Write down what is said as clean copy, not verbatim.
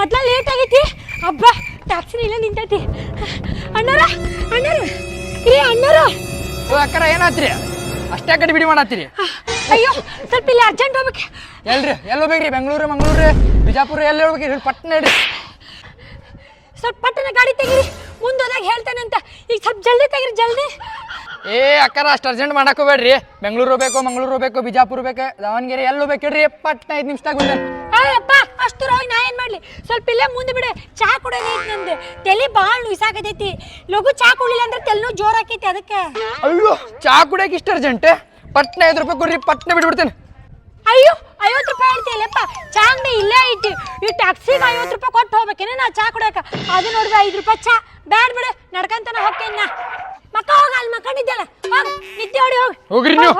ಮೊದ್ಲ ಲೇಟ್ ಆಗೈತಿ. ಅಬ್ಬಾ ಟ್ಯಾಕ್ಸಿ ಇಲ್ಲ ನಿಂತೈತಿ. ಅಣ್ಣಾರ ಅಣ್ಣಾರ ರೀ ಅಣ್ಣಾರ. ಓ ಅಕ್ಕರ ಏನಾತ್ರಿ ಅಷ್ಟೇ ಕಡೆ ಬಿಡಿ ಮಾಡತ್ತೀರಿ? ಅಯ್ಯೋ ಸ್ವಲ್ಪ ಇಲ್ಲಿ ಅರ್ಜೆಂಟ್ ಹೋಗ್ಬೇಕು. ಎಲ್ಲಿ ಹೋಗ್ಬೇಕ್ರಿ? ಬೆಂಗಳೂರು ಮಂಗಳೂರು ಬಿಜಾಪುರ ಎಲ್ಲಿ ಹೋಗ್ಬೇಕ್ರಿ? ಪಟ್ನ ಹೇಳ್ರಿ. ಸ್ವಲ್ಪ ಪಟ್ಟಣ ಗಾಡಿ ತೆಗೀರಿ, ಮುಂದೋದಾಗ ಹೇಳ್ತೇನೆ ಅಂತ. ಈಗ ಸ್ವಲ್ಪ ಜಲ್ದಿ ತೆಗೀರಿ, ಜಲ್ದಿ. ಏ ಅಕ್ಕರ ಅಷ್ಟು ಅರ್ಜೆಂಟ್ ಮಾಡಕ್ಕೆ ಹೋಗ್ಬೇಡ್ರಿ. ಬೆಂಗಳೂರು ಹೋಗ್ಬೇಕು, ಮಂಗಳೂರು ಹೋಗ್ಬೇಕು, ಬಿಜಾಪುರ ಬೇಕು, ದಾವಣಗೆರೆ ಎಲ್ಲಿ ಹೋಗ್ಬೇಕು ಹೇಳ್ರಿ? ಪಟ್ನ 5 ನಿಮಿಷದಾಗ ಬಂದೆ. ಅಯ್ಯಪ್ಪ ಅಷ್ಟು ಹೋಗಿ ನಾ ಏನು ಮಾಡಲಿ? ಸ್ವಲ್ಪ ಇಲ್ಲೇ ಮುಂದೆ ಬಿಡು. ಚಾ ಕುಡಿಯೋದೈತಿ ನಂದು. ತಲೆ ಭಾಳ ನುಯ್ಸಾಕತೈತಿ. ಲಘು ಚಾ ಕುಡಿಲಿಲ್ಲ ಅಂದ್ರೆ ತೆಲ್ನೂ ಜೋರ್ ಆಕೈತಿ. ಅದಕ್ಕೆ ಅಯ್ಯೋ ಚಾ ಕುಡಿಯಕ್ಕೆ ಇಷ್ಟು ಅರ್ಜೆಂಟ್? ಪಟ್ನ 5 ರೂಪಾಯಿ ಕೊಡ್ರಿ, ಪಟ್ನ ಬಿಟ್ಬಿಡ್ತೇನೆ. ಅಯ್ಯೋ 50 ರೂಪಾಯಿ ಹೇಳ್ತೀಯಲ್ಲಪ್ಪ. ಚಾ ಅಂಗಡಿ ಇಲ್ಲೇ ಐತಿ. ಈ ಟ್ಯಾಕ್ಸಿಗೆ 50 ರೂಪಾಯಿ ಕೊಟ್ಟು ಹೋಗ್ಬೇಕೇನೆ ನಾ ಚಾ ಕುಡಿಯಕ? ಅದು ನೋಡಿದ್ರೆ 5 ರೂಪಾಯಿ ಚಾ ಬ್ಯಾಡ್ ಬಿಡು. ನಡ್ಕಂತಾನ ಹೋಗ್ತೇನೆ ನಾ. ಮಕ್ಕ ಹೋಗ, ಅಲ್ಲಿ ಮಕ್ಕಂಡಿದ್ದಲ್ಲ, ಹೋಗಿ ನಿದ್ದೆ ಹೊಡಿ, ಹೋಗಿ ಹೋಗ್ರಿ ನೀವು.